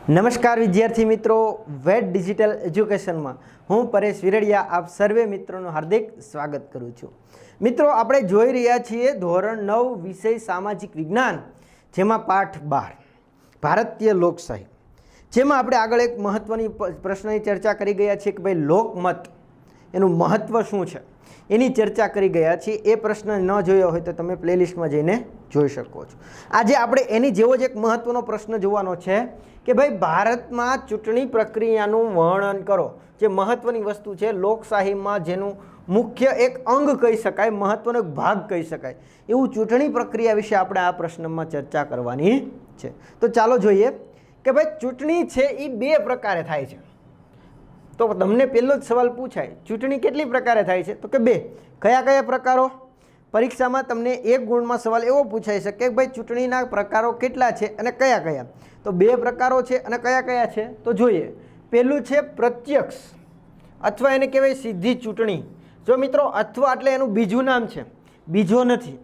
નમસ્કાર વિદ્યાર્થી મિત્રો, વેટ ડિજિટલ એજ્યુકેશનમાં હું પરેશ વિરડિયા આપ સર્વે મિત્રોનું હાર્દિક સ્વાગત કરું છું। મિત્રો, આપણે જોઈ રહ્યા છીએ ધોરણ 9 વિષય સામાજિક વિજ્ઞાન, જેમાં પાઠ 12 ભારતીય લોકશાહી, જેમાં આપણે આગળ એક મહત્વની પ્રશ્નની ચર્ચા કરી ગયા છીએ કે ભાઈ લોકમત એનું મહત્વ શું છે એની ચર્ચા કરી ગયા છીએ। એ પ્રશ્ન ન જોયો હોય તો તમે પ્લેલિસ્ટમાં જઈને જોઈ શકો છો। આજે આપણે એની જેવો જ એક મહત્વનો પ્રશ્ન જોવાનો છે કે ભાઈ ભારતમાં ચૂંટણી પ્રક્રિયાનું વર્ણન કરો। જે મહત્વની વસ્તુ છે લોકશાહીમાં, જેનું મુખ્ય એક અંગ કહી શકાય, મહત્વનો એક ભાગ કહી શકાય, એવું ચૂંટણી પ્રક્રિયા વિશે આપણે આ પ્રશ્નમાં ચર્ચા કરવાની છે। તો ચાલો જોઈએ કે ભાઈ ચૂંટણી છે એ બે પ્રકારે થાય છે। તો તમને પહેલો જ સવાલ પૂછાય, ચૂંટણી કેટલી પ્રકારે થાય છે? તો કે બે। કયા કયા પ્રકારો? પરીક્ષામાં તમને એક ગુણમાં સવાલ એવો પૂછાઈ શકે કે ભાઈ ચૂંટણીના પ્રકારો કેટલા છે અને કયા કયા? તો બે પ્રકારો છે અને કયા કયા છે તો જોઈએ। પહેલું છે પ્રત્યક્ષ, અથવા એને કહેવાય સીધી ચૂંટણી। જો મિત્રો, અથવા એટલે એનું બીજું નામ છે, બીજો નથી।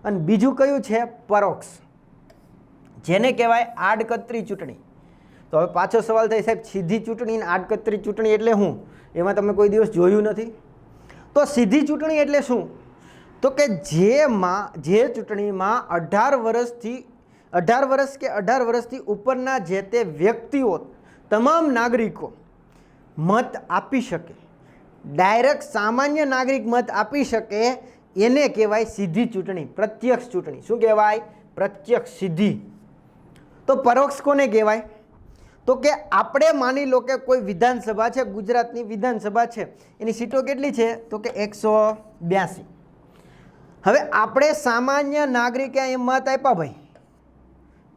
અને બીજું કયું છે? પરોક્ષ, જેને કહેવાય આડકતરી ચૂંટણી। તો હવે પાછો સવાલ થાય, સાહેબ સીધી ચૂંટણી અને આડકતરી ચૂંટણી એટલે શું? એમાં તમે કોઈ દિવસ જોયું નથી? તો સીધી ચૂંટણી એટલે શું? તો કે જે ચૂંટણીમાં 18 વર્ષ કે 18 વર્ષથી ઉપરના જે તે વ્યક્તિઓ, તમામ નાગરિકો મત આપી શકે, ડાયરેક્ટ સામાન્ય નાગરિક મત આપી શકે, એને કહેવાય સીધી ચૂંટણી, પ્રત્યક્ષ ચૂંટણી। શું કહેવાય? પ્રત્યક્ષ, સીધી। તો પરોક્ષ કોને કહેવાય? તો કે આપણે માની લો કે કોઈ વિધાનસભા છે, ગુજરાતની વિધાનસભા છે, એની સીટો કેટલી છે? તો કે 182। હવે આપણે સામાન્ય નાગરિકે એ મત આપ્યા ભાઈ,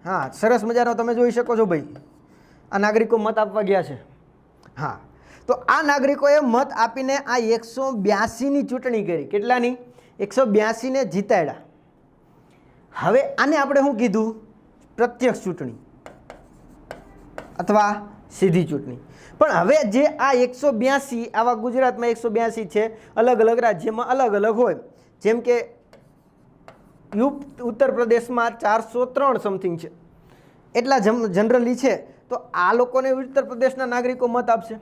હા, સરસ મજાનો તમે જોઈ શકો છો ભાઈ, આ નાગરિકો મત આપવા ગયા છે। હા, તો આ નાગરિકોએ મત આપીને આ 182ની ચૂંટણી કરી। કેટલાની? 182ને જીતાડ્યા। હવે આને આપણે શું કીધું? પ્રત્યક્ષ ચૂંટણી અથવા સીધી ચૂંટણી। પણ હવે જે આ 182 આવા ગુજરાતમાં 182 છે, અલગ અલગ રાજ્યમાં અલગ અલગ હોય, જેમ કે ઉત્તર પ્રદેશમાં 403 સમથિંગ છે, એટલા જનરલી છે। તો આ લોકોને ઉત્તર પ્રદેશના નાગરિકો મત આપશે।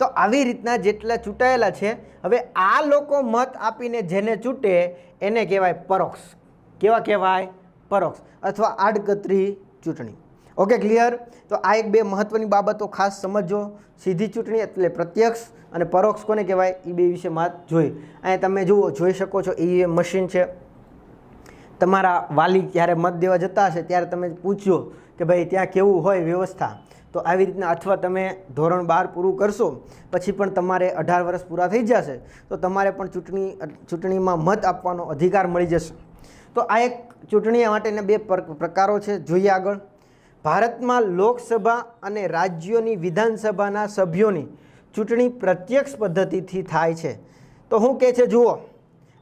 તો આવી રીતના જેટલા ચૂંટાયેલા છે, હવે આ લોકો મત આપીને જેને ચૂંટે એને કહેવાય પરોક્ષ। કેવા કહેવાય? પરોક્ષ અથવા આડકતરી ચૂંટણી। Okay, clear? તો આ એક બે મહત્વની બાબતો ખાસ સમજો। સીધી ચૂંટણી એટલે પ્રત્યક્ષ, અને પરોક્ષ કોને કહેવાય એ બે વિશે વાત જોઈ। અહીંયા તમે જોઈ શકો છો, એ મશીન છે। તમારા વાલી જ્યારે મત દેવા જતા હશે ત્યારે તમે પૂછજો કે ભાઈ ત્યાં કેવું હોય વ્યવસ્થા। તો આવી રીતના, અથવા તમે ધોરણ 12 પૂરું કરશો પછી પણ તમારે 18 વર્ષ પૂરા થઈ જશે તો તમારે પણ ચૂંટણીમાં મત આપવાનો અધિકાર મળી જશે। તો આ એક ચૂંટણી માટેના બે પ્રકારો છે। જોઈએ આગળ। ભારતમાં લોકસભા અને રાજ્યોની વિધાનસભાના સભ્યોની ચૂંટણી પ્રત્યક્ષ પદ્ધતિથી થાય છે। તો શું કહે છે જુઓ,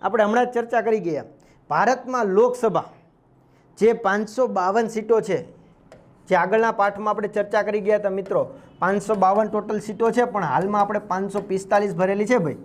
આપણે હમણાં જ ચર્ચા કરી ગયા। ભારતમાં લોકસભા જે 552 સીટો છે, જે આગળના પાઠમાં આપણે ચર્ચા કરી ગયા હતા મિત્રો, 552 ટોટલ સીટો છે, પણ હાલમાં આપણે 545 ભરેલી છે ભાઈ।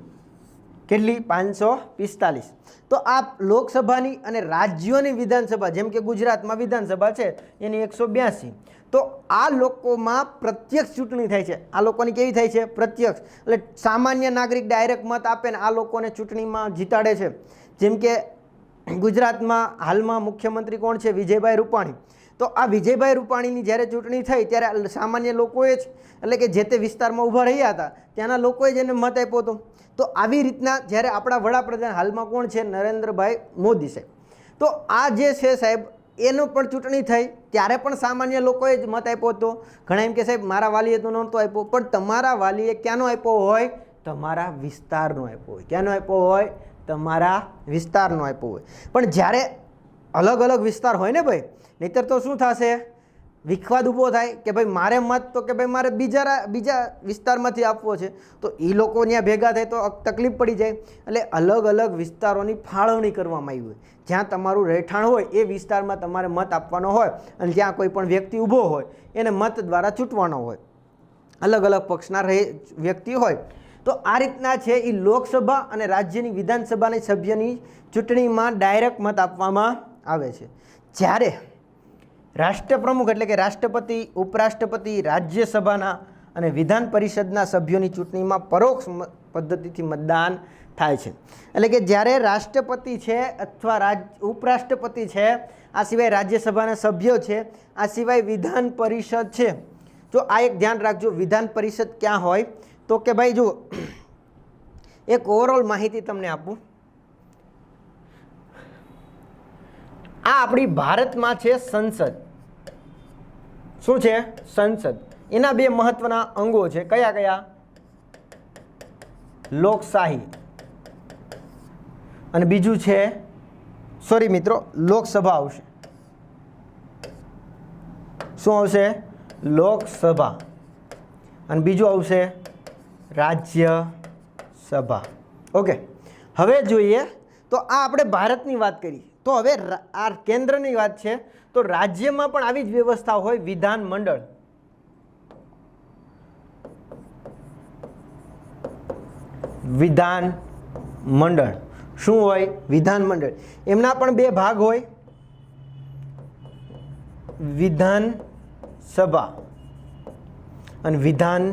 કેટલી? 545। તો આ લોકસભાની અને રાજ્યોની વિધાનસભા, જેમ કે ગુજરાતમાં વિધાનસભા છે એની 182। તો આ લોકોમાં પ્રત્યક્ષ ચૂંટણી થાય છે। આ લોકોની કેવી થાય છે? પ્રત્યક્ષ, એટલે સામાન્ય નાગરિક ડાયરેક્ટ મત આપે ને આ લોકોને ચૂંટણીમાં જીતાડે છે। જેમ કે ગુજરાતમાં હાલમાં મુખ્યમંત્રી કોણ છે? વિજયભાઈ રૂપાણી। તો આ વિજયભાઈ રૂપાણીની જ્યારે ચૂંટણી થઈ ત્યારે સામાન્ય લોકોએ જ, એટલે કે જે તે વિસ્તારમાં ઊભા રહ્યા હતા ત્યાંના લોકોએ જ એને મત આપ્યો હતો। તો આવી રીતના જ્યારે આપણા વડાપ્રધાન હાલમાં કોણ છે? નરેન્દ્રભાઈ મોદી સાહેબ। તો આ જે છે સાહેબ, એનો પણ ચૂંટણી થઈ ત્યારે પણ સામાન્ય લોકોએ જ મત આપ્યો હતો। ઘણા એમ કે સાહેબ મારા વાલીએ તો નહોતો આપ્યો, પણ તમારા વાલીએ ક્યાંનો આપ્યો હોય? તમારા વિસ્તારનો આપ્યો હોય। ક્યાંનો આપ્યો હોય? તમારા વિસ્તારનો આપ્યો હોય। પણ જ્યારે અલગ અલગ વિસ્તાર હોય ને ભાઈ, નહીતર તો શું થશે? વિખવાદ ઊભો થાય કે ભાઈ મારે મત તો કે ભાઈ મારે બીજા વિસ્તારમાંથી આપવો છે, તો એ લોકો ત્યાં ભેગા થાય તો તકલીફ પડી જાય। એટલે અલગ અલગ વિસ્તારોની ફાળવણી કરવામાં આવી હોય। જ્યાં તમારું રહેઠાણ હોય એ વિસ્તારમાં તમારે મત આપવાનો હોય, અને જ્યાં કોઈ પણ વ્યક્તિ ઊભો હોય એને મત દ્વારા ચૂંટવાનો હોય, અલગ અલગ પક્ષના વ્યક્તિ હોય। તો આ રીતના છે એ લોકસભા અને રાજ્યની વિધાનસભાની સભ્યની ચૂંટણીમાં ડાયરેક્ટ મત આપવામાં આવે છે। જ્યારે રાષ્ટ્રપ્રમુખ એટલે કે રાષ્ટ્રપતિ, ઉપરાષ્ટ્રપતિ, રાજ્યસભાના અને વિધાન પરિષદના સભ્યોની ચૂંટણીમાં પરોક્ષ પદ્ધતિથી મતદાન થાય છે. એટલે કે જ્યારે રાષ્ટ્રપતિ છે અથવા ઉપરાષ્ટ્રપતિ છે, આ સિવાય રાજ્યસભાના સભ્યો છે, આ સિવાય વિધાન પરિષદ છે. જો આ એક ધ્યાન રાખજો, વિધાન પરિષદ ક્યાં હોય તો કે ભાઈ જુઓ, એક ઓવરઓલ માહિતી તમને આપું. આ આપણી ભારતમાં છે સંસદ. શું છે? સંસદ. એના બે મહત્વના અંગો છે. કયા કયા? લોકશાહી અને બીજું છે, સોરી મિત્રો, લોકસભા આવશે. શું આવશે? લોકસભા. અને બીજું આવશે રાજ્યસભા. ઓકે, હવે જોઈએ તો આ આપણે ભારતની વાત કરી, તો હવે આ કેન્દ્રની વાત છે. તો રાજ્યમાં પણ આવી જ વ્યવસ્થા હોય, વિધાન મંડળ. વિધાન મંડળ શું હોય? વિધાન મંડળ. એમના પણ બે ભાગ હોય, વિધાન સભા અને વિધાન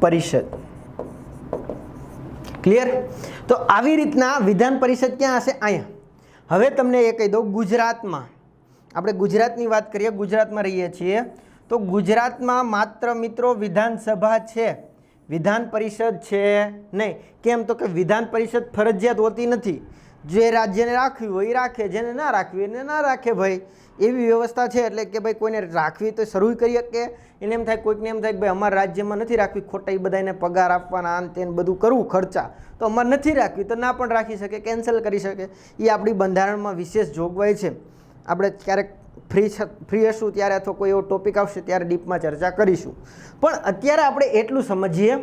પરિષદ. ક્લિયર? તો આવી રીતના વિધાન પરિષદ ક્યાં હશે? અહીંયા. હવે તમને એ કહી દઉં, ગુજરાતમાં આપણે ગુજરાતની વાત કરીએ, ગુજરાતમાં રહીએ છીએ, તો ગુજરાતમાં માત્ર મિત્રો વિધાનસભા છે, વિધાન પરિષદ છે નહીં. કેમ? તો કે વિધાન પરિષદ ફરજિયાત હોતી નથી. જે રાજ્યને રાખવી હોય એ રાખે, જેને ના રાખવી એને ના રાખે ભાઈ, એવી વ્યવસ્થા છે. એટલે કે ભાઈ કોઈને રાખવી તો શરૂ કરી શકે, એને એમ થાય, કોઈકને એમ થાય કે ભાઈ અમારા રાજ્યમાં નથી રાખવી, ખોટા એ બધાને પગાર આપવાના, આન તેને બધું કરવું ખર્ચા, તો અમારે નથી રાખવી, તો ના પણ રાખી શકે, કેન્સલ કરી શકે. એ આપણી બંધારણમાં વિશેષ જોગવાઈ છે. આપણે ક્યારેક ફ્રી હશું ત્યારે અથવા કોઈ એવો ટોપિક આવશે ત્યારે ડીપમાં ચર્ચા કરીશું. પણ અત્યારે આપણે એટલું સમજીએ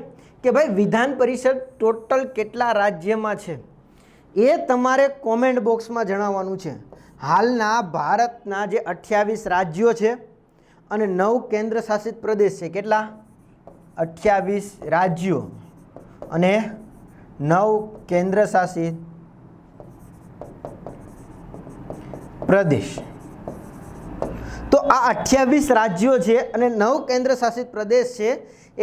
કે ભાઈ વિધાન પરિષદ ટોટલ કેટલા રાજ્યમાં છે એ તમારે કોમેન્ટ બોક્સમાં જણાવવાનું છે. હાલના ભારતના જે 28 રાજ્યો છે અને 9 કેન્દ્ર શાસિત પ્રદેશ છે. કેટલા? 28 રાજ્યો અને 9 કેન્દ્ર શાસિત પ્રદેશ. તો આ 28 રાજ્યો છે અને 9 કેન્દ્ર શાસિત પ્રદેશ છે.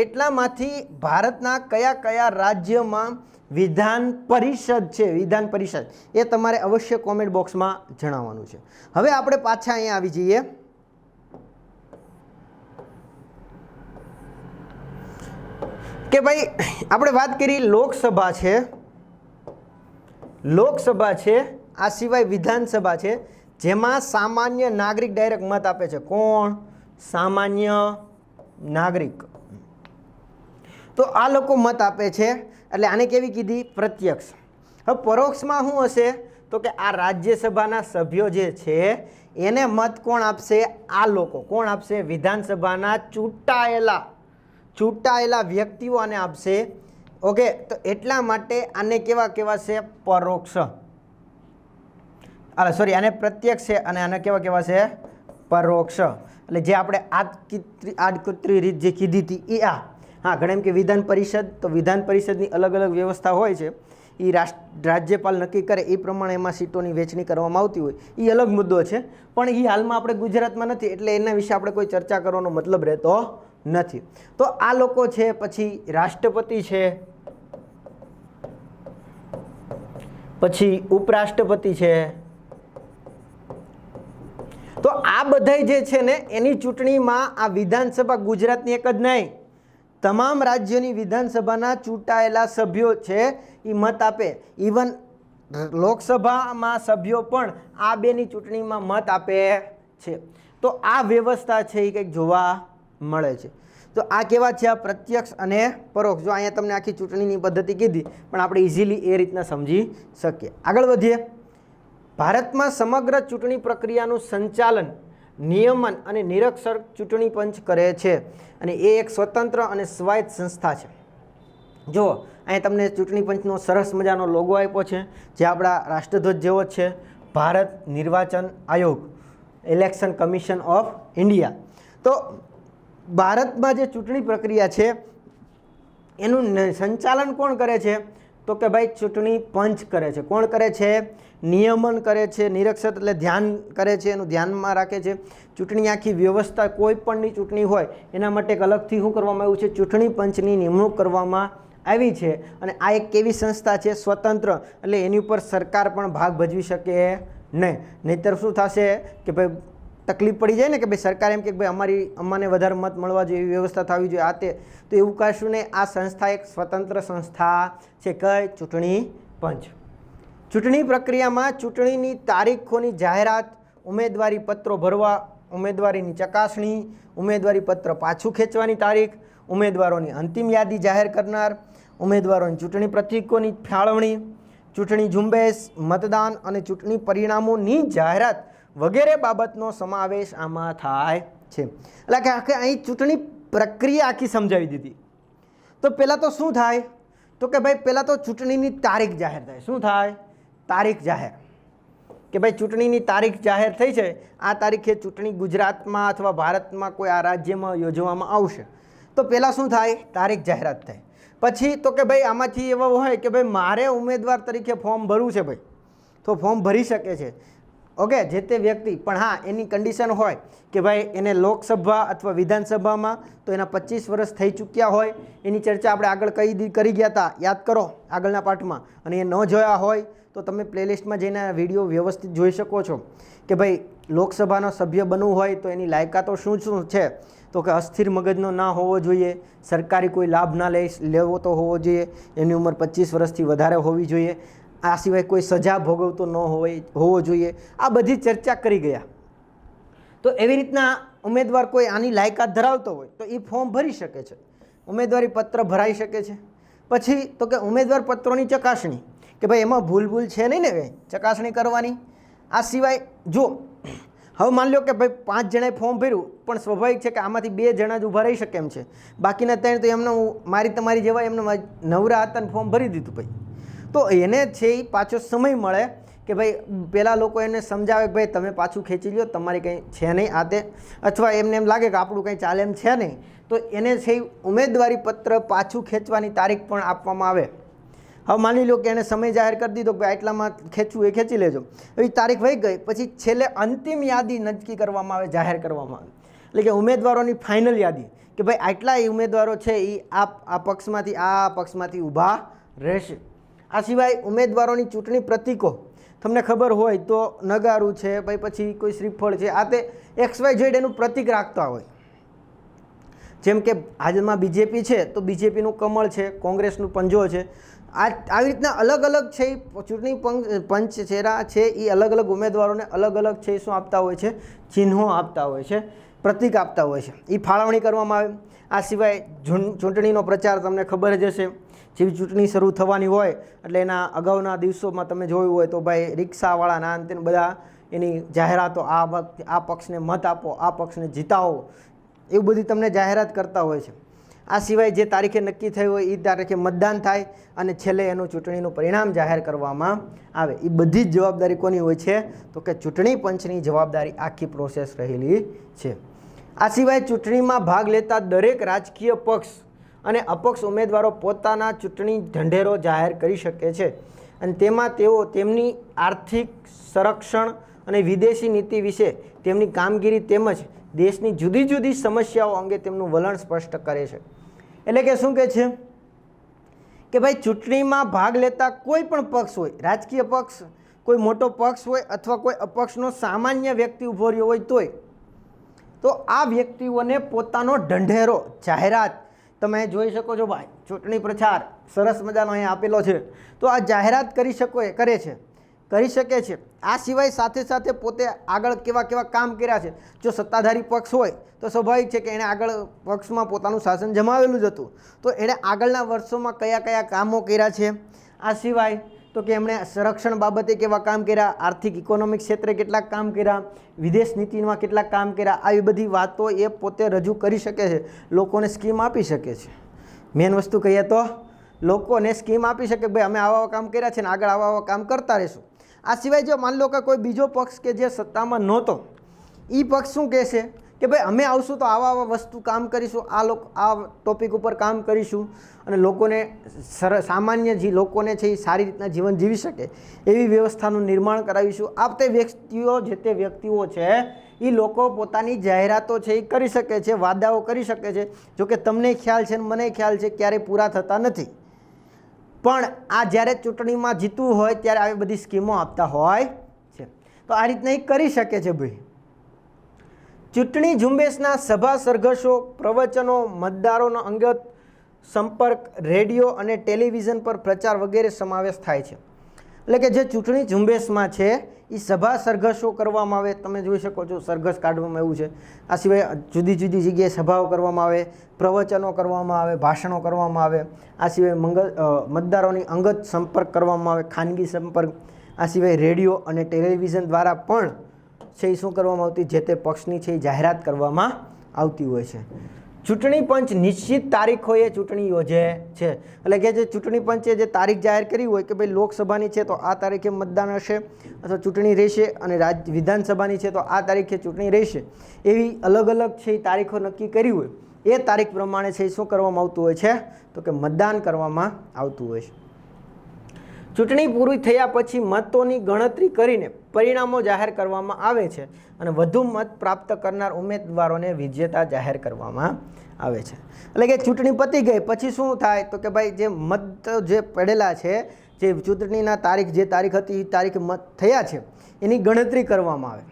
એટલામાંથી ભારતના કયા કયા રાજ્યમાં વિધાન પરિષદ છે, વિધાન પરિષદ, એ તમારે અવશ્ય કોમેન્ટ બોક્સમાં જણાવવાનું છે. હવે આપણે પાછા અહીંયા આવી જઈએ. કે ભાઈ આપણે વાત કરી લોકસભા છે, લોકસભા છે, આ સિવાય વિધાનસભા છે, જેમાં સામાન્ય નાગરિક ડાયરેક્ટ મત આપે છે. કોણ? સામાન્ય નાગરિક. તો આ લોકો મત આપે છે, એટલે આને કેવી કીધી? પ્રત્યક્ષ. હવે પરોક્ષમાં શું હશે? તો કે આ રાજ્યસભાના સભ્યો જે છે એને મત કોણ આપશે? આ લોકો. કોણ આપશે? વિધાનસભાના ચૂંટાયેલા વ્યક્તિઓ આને આપશે. ઓકે, તો એટલા માટે આને કેવા કહેવાશે? પરોક્ષ. સોરી, આને પ્રત્યક્ષ છે અને આને કેવા કહેવાશે? પરોક્ષ. એટલે જે આપણે આડકતરી રીત જે કીધી હતી એ આ. હા, ઘણા એમ કે વિધાન પરિષદ, તો વિધાન પરિષદની અલગ અલગ વ્યવસ્થા હોય છે. એ રાજ્યપાલ નક્કી કરે એ પ્રમાણે એમાં સીટોની વહેંચણી કરવામાં આવતી હોય, એ અલગ મુદ્દો છે. પણ એ હાલમાં આપણે ગુજરાતમાં નથી, એટલે એના વિશે આપણે કોઈ ચર્ચા કરવાનો મતલબ રહેતો નથી. તો આ લોકો છે, પછી રાષ્ટ્રપતિ છે, પછી ઉપરાષ્ટ્રપતિ છે. તો આ બધા જે છે ને એની ચૂંટણીમાં આ વિધાનસભા ગુજરાતની એક જ નહીં, તમામ રાજ્યોની વિધાનસભાના ચૂંટાયેલા સભ્યો છે એ મત આપે. ઇવન લોકસભામાં સભ્યો પણ આ બેની ચૂંટણીમાં મત આપે છે. તો આ વ્યવસ્થા છે એ કંઈક જોવા મળે છે. તો આ કેવા છે? આ પ્રત્યક્ષ અને પરોક્ષ. જો અહીંયા તમને આખી ચૂંટણીની પદ્ધતિ કીધી, પણ આપણે ઇઝીલી એ રીતના સમજી શકીએ. આગળ વધીએ. ભારતમાં સમગ્ર ચૂંટણી પ્રક્રિયાનું સંચાલન, નિયમન અને નિરીક્ષણ ચૂંટણી પંચ કરે છે અને એ એક સ્વતંત્ર અને સ્વાયત્ત સંસ્થા છે. જો અહીંયા તમને ચૂંટણી પંચનો સરસ મજાનો લોગો આપ્યો છે, જે આપણા રાષ્ટ્રધ્વજ જેવો જ છે. ભારત નિર્વાચન આયોગ, ઇલેક્શન કમિશન ઓફ ઇન્ડિયા. તો ભારતમાં જે ચૂંટણી પ્રક્રિયા છે એનું સંચાલન કોણ કરે છે? તો કે ભાઈ ચૂંટણી પંચ કરે છે. કોણ કરે છે? નિયમન કરે છે. નિરીક્ષક એટલે ધ્યાન કરે છે, એનું ધ્યાનમાં રાખે છે. ચૂંટણી આખી વ્યવસ્થા કોઈ પણની ચૂંટણી હોય એના માટે એક અલગથી શું કરવામાં આવ્યું છે? ચૂંટણી પંચની નિમણૂક કરવામાં આવી છે. અને આ એક કેવી સંસ્થા છે? સ્વતંત્ર. એટલે એની ઉપર સરકાર પણ ભાગ ભજવી શકે નહીં. નહીંતર શું થશે કે ભાઈ તકલીફ પડી જાય ને કે ભાઈ સરકાર એમ કે ભાઈ અમાને વધારે મત મળવા જોઈએ, એવી વ્યવસ્થા થવી જોઈએ, આ તે. તો એવું કશું નહીં. આ સંસ્થા એક સ્વતંત્ર સંસ્થા છે. કઈ? ચૂંટણી પંચ. ચૂંટણી પ્રક્રિયામાં ચૂંટણીની તારીખોની જાહેરાત, ઉમેદવારી પત્રો ભરવા, ઉમેદવારીની ચકાસણી, ઉમેદવારી પત્ર પાછું ખેંચવાની તારીખ, ઉમેદવારોની અંતિમ યાદી જાહેર કરનાર, ઉમેદવારોની ચૂંટણી પ્રતીકોની ફાળવણી, ચૂંટણી ઝુંબેશ, મતદાન અને ચૂંટણી પરિણામોની જાહેરાત વગેરે બાબતનો સમાવેશ આમાં થાય છે. એટલે કે આખે અહીં ચૂંટણી પ્રક્રિયા આખી સમજાવી દીધી. તો પહેલાં તો શું થાય? તો કે ભાઈ પહેલાં તો ચૂંટણીની તારીખ જાહેર થાય. શું થાય? તારીખ જાહેર. કે ભાઈ ચૂંટણીની તારીખ જાહેર થઈ છે, આ તારીખે ચૂંટણી ગુજરાતમાં અથવા ભારતમાં કોઈ આ રાજ્યમાં યોજવામાં આવશે. તો પહેલાં શું થાય? તારીખ જાહેરાત થાય. પછી તો કે ભાઈ આમાંથી એવો હોય કે ભાઈ મારે ઉમેદવાર તરીકે ફોર્મ ભરવું છે ભાઈ, તો ફોર્મ ભરી શકે છે. ઓકે, જે તે વ્યક્તિ. પણ હા, એની કન્ડિશન હોય કે ભાઈ એને લોકસભા અથવા વિધાનસભામાં તો એના 25 વર્ષ થઈ ચૂક્યા હોય. એની ચર્ચા આપણે આગળ કરી ગયા હતા, યાદ કરો આગળના પાઠમાં. અને એ ન જોયા હોય તો તમે પ્લેલિસ્ટમાં જઈને વિડીયો વ્યવસ્થિત જોઈ શકો છો. કે ભાઈ લોકસભાનો સભ્ય બનવું હોય તો એની લાયકાતો શું શું છે? તો કે અસ્થિર મગજનો ના હોવો જોઈએ, સરકારી કોઈ લાભ ના લેવો તો હોવો જોઈએ, એની ઉંમર 25 વર્ષથી વધારે હોવી જોઈએ, આ સિવાય કોઈ સજા ભોગવતો ન હોવો જોઈએ. આ બધી ચર્ચા કરી ગયા. તો એવી રીતના ઉમેદવાર કોઈ આની લાયકાત ધરાવતો હોય તો એ ફોર્મ ભરી શકે છે, ઉમેદવારી પત્ર ભરાઈ શકે છે. પછી તો કે ઉમેદવાર પત્રોની ચકાસણી, કે ભાઈ એમાં ભૂલ છે નહીં ને, ચકાસણી કરવાની. આ સિવાય જો હવે માની લો કે ભાઈ 5 જણાએ ફોર્મ ભર્યું, પણ સ્વાભાવિક છે કે આમાંથી 2 જણા જ ઊભા રહી શકે એમ છે, બાકીના 3 તો એમને તમારી જેવા એમને નવરા હતા ને ફોર્મ ભરી દીધું ભાઈ. તો એને છે એ પાછો સમય મળે કે ભાઈ પહેલાં લોકો એને સમજાવે કે ભાઈ તમે પાછું ખેંચી લો, તમારી કંઈ છે નહીં આ તે, અથવા એમને એમ લાગે કે આપણું કંઈ ચાલે એમ છે નહીં, તો એને છે ઉમેદવારી પત્ર પાછું ખેંચવાની તારીખ પણ આપવામાં આવે. હવે માની લો કે એને સમય જાહેર કરી દીધો કે આટલામાં ખેંચવું એ ખેંચી લેજો, એવી તારીખ વહી ગઈ. પછી છેલ્લે અંતિમ યાદી નક્કી કરવામાં આવે, જાહેર કરવામાં આવે. એટલે કે ઉમેદવારોની ફાઇનલ યાદી કે ભાઈ આટલા ઉમેદવારો છે એ આ પક્ષમાંથી ઊભા રહેશે. આ સિવાય ઉમેદવારોની ચૂંટણી પ્રતીકો તમને ખબર હોય તો નગારું છે, ભાઈ પછી કોઈ શ્રીફળ છે, આ તે XYZ એનું પ્રતીક રાખતા હોય. જેમ કે હાલમાં બીજેપી છે તો બીજેપીનું કમળ છે, કોંગ્રેસનું પંજો છે. આવી રીતના અલગ અલગ છે ચૂંટણી પંચ ચહેરા છે એ અલગ અલગ ઉમેદવારોને અલગ અલગ છે શું આપતા હોય છે? ચિહ્નો આપતા હોય છે, પ્રતીક આપતા હોય છે. એ ફાળવણી કરવામાં આવે. આ સિવાય ચૂંટણીનો પ્રચાર તમને ખબર જ હશે, જેવી ચૂંટણી શરૂ થવાની હોય એટલે એના અગાઉના દિવસોમાં તમે જોયું હોય તો ભાઈ રિક્ષાવાળા ના અંતે બધા એની જાહેરાતો, આ પક્ષને મત આપો, આ પક્ષને જીતાવો, એવું બધી તમને જાહેરાત કરતા હોય છે. આ સિવાય જે તારીખે નક્કી થયું હોય એ તારીખે મતદાન થાય અને છેલ્લે એનું ચૂંટણીનું પરિણામ જાહેર કરવામાં આવે. એ બધી જ જવાબદારી કોની હોય છે? તો કે ચૂંટણી પંચની જવાબદારી આખી પ્રોસેસ રહેલી છે. આ સિવાય ચૂંટણીમાં ભાગ લેતા દરેક રાજકીય પક્ષ અને અપક્ષ ઉમેદવારો પોતાના ચૂંટણી ઢંઢેરો જાહેર કરી શકે છે અને તેમાં તેઓ તેમની આર્થિક, સંરક્ષણ અને વિદેશી નીતિ વિશે તેમની કામગીરી તેમજ દેશની જુદી જુદી સમસ્યાઓ અંગે તેમનું વલણ સ્પષ્ટ કરે છે. એટલે કે શું કહે છે કે ભાઈ ચૂંટણીમાં ભાગ લેતા કોઈ પણ પક્ષ હોય, રાજકીય પક્ષ, કોઈ મોટો પક્ષ હોય અથવા કોઈ અપક્ષનો સામાન્ય વ્યક્તિ ઊભો રહ્યો હોય તોય, તો આ વ્યક્તિઓને પોતાનો ઢંઢેરો, જાહેરાત તમે જોઈ શકો છો ભાઈ, ચૂંટણી પ્રચાર સરસ મજાનો અહીં આપેલો છે, તો આ જાહેરાત કરી શકે છે. આ સિવાય સાથે સાથે પોતે આગળ કેવા કામ કર્યા છે. જો સત્તાધારી પક્ષ હોય તો સ્વાભાવિક છે કે એણે આગળ પક્ષમાં પોતાનું શાસન જમાવેલું જ હતું, તો એણે આગળના વર્ષોમાં કયા કામો કર્યા છે. આ સિવાય તો કે એમણે સંરક્ષણ બાબતે કેવા કામ કર્યા, આર્થિક ઇકોનોમિક ક્ષેત્રે કેટલાક કામ કર્યા, વિદેશ નીતિમાં કેટલાક કામ કર્યા, આવી બધી વાતો એ પોતે રજૂ કરી શકે છે, લોકોને સ્કીમ આપી શકે છે. મેન વસ્તુ કહીએ તો લોકોને સ્કીમ આપી શકે, ભાઈ અમે આવા કામ કર્યા છે ને આગળ આવા કામ કરતા રહીશું. આ સિવાય જો માની લો કે કોઈ બીજો પક્ષ કે જે સત્તામાં નહોતો, એ પક્ષ શું કહેશે કે ભાઈ અમે આવશું તો આવા આવા વસ્તુ કામ કરીશું, આ ટોપિક ઉપર કામ કરીશું અને લોકોને સામાન્ય જે લોકોને છે એ સારી રીતના જીવન જીવી શકે એવી વ્યવસ્થાનું નિર્માણ કરાવીશું. આ તે વ્યક્તિઓ જે તે વ્યક્તિઓ છે એ લોકો પોતાની જાહેરાતો છે એ કરી શકે છે, વાદાઓ કરી શકે છે. જોકે તમને ખ્યાલ છે ને મને ખ્યાલ છે ક્યારેય પૂરા થતા નથી, પણ આ જ્યારે ચૂંટણીમાં જીતવું હોય ત્યારે આવી બધી સ્કીમો આપતા હોય છે. તો આ રીતના એ કરી શકે છે ભાઈ. ચૂંટણી ઝુંબેશના સભા સરઘસો, પ્રવચનો, મતદારોનો અંગત સંપર્ક, રેડિયો અને ટેલિવિઝન પર પ્રચાર વગેરે સમાવેશ થાય છે. એટલે કે જે ચૂંટણી ઝુંબેશમાં છે એ સભા સરઘસો કરવામાં આવે. તમે જોઈ શકો છો સરઘસ કાઢવામાં આવ્યું છે. આ સિવાય જુદી જુદી જગ્યાએ સભાઓ કરવામાં આવે, પ્રવચનો કરવામાં આવે, ભાષણો કરવામાં આવે. આ સિવાય મતદારોની અંગત સંપર્ક કરવામાં આવે, ખાનગી સંપર્ક. આ સિવાય રેડિયો અને ટેલિવિઝન દ્વારા પણ છે એ શું કરવામાં આવતી, જે તે પક્ષની છે એ જાહેરાત કરવામાં આવતી હોય છે. ચૂંટણી પંચ નિશ્ચિત તારીખોએ ચૂંટણી યોજે છે. એટલે કે જે ચૂંટણી પંચે જે તારીખ જાહેર કરી હોય કે ભાઈ લોકસભાની છે તો આ તારીખે મતદાન હશે અથવા ચૂંટણી રહેશે, અને વિધાનસભાની છે તો આ તારીખે ચૂંટણી રહેશે, એવી અલગ અલગ છે એ તારીખો નક્કી કરી હોય એ તારીખ પ્રમાણે છે એ શું કરવામાં આવતું હોય છે તો કે મતદાન કરવામાં આવતું હોય છે. ચૂંટણી પૂરી થયા પછી મતોની ગણતરી કરીને પરિણામો જાહેર કરવામાં આવે છે અને વધુ મત પ્રાપ્ત કરનાર ઉમેદવારોને વિજેતા જાહેર કરવામાં આવે છે. એટલે કે ચૂંટણી પતી ગઈ પછી શું થાય તો કે ભાઈ જે મત જે પડેલા છે, જે ચૂંટણીના તારીખ જે તારીખ હતી એ તારીખે મત થયા છે એની ગણતરી કરવામાં આવે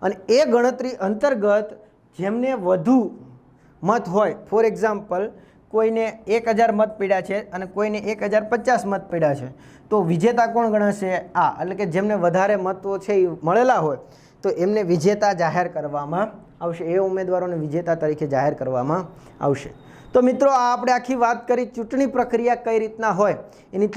અને એ ગણતરી અંતર્ગત જેમને વધુ મત હોય, ફોર એક્ઝામ્પલ કોઈને 1000 મત પડ્યા છે અને કોઈને 1050 મત પડ્યા છે, તો વિજેતા કોણ ગણાશે? એટલે કે જેમને વધારે મતો છે એ મળેલા હોય તો એમને વિજેતા જાહેર કરવામાં આવશે. એ ઉમેદવારોને વિજેતા તરીકે જાહેર કરવામાં આવશે. તો મિત્રો આ આપણે આખી વાત કરી ચૂંટણી પ્રક્રિયા કઈ રીતના હોય એની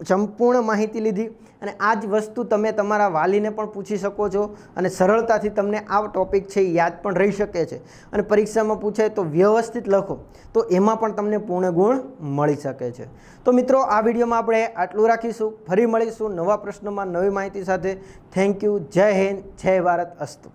સંપૂર્ણ માહિતી લીધી, અને આ જ વસ્તુ તમે તમારા વાલીને પણ પૂછી શકો છો અને સરળતાથી તમને આ ટોપિક છે એ યાદ પણ રહી શકે છે. અને પરીક્ષામાં પૂછાય તો વ્યવસ્થિત લખો તો એમાં પણ તમને પૂર્ણ ગુણ મળી શકે છે. તો મિત્રો આ વિડીયોમાં આપણે આટલું રાખીશું. ફરી મળીશું નવા પ્રશ્નોમાં નવી માહિતી સાથે. Thank you. જય હિન્દ, જય ભારત. અસ્તુ.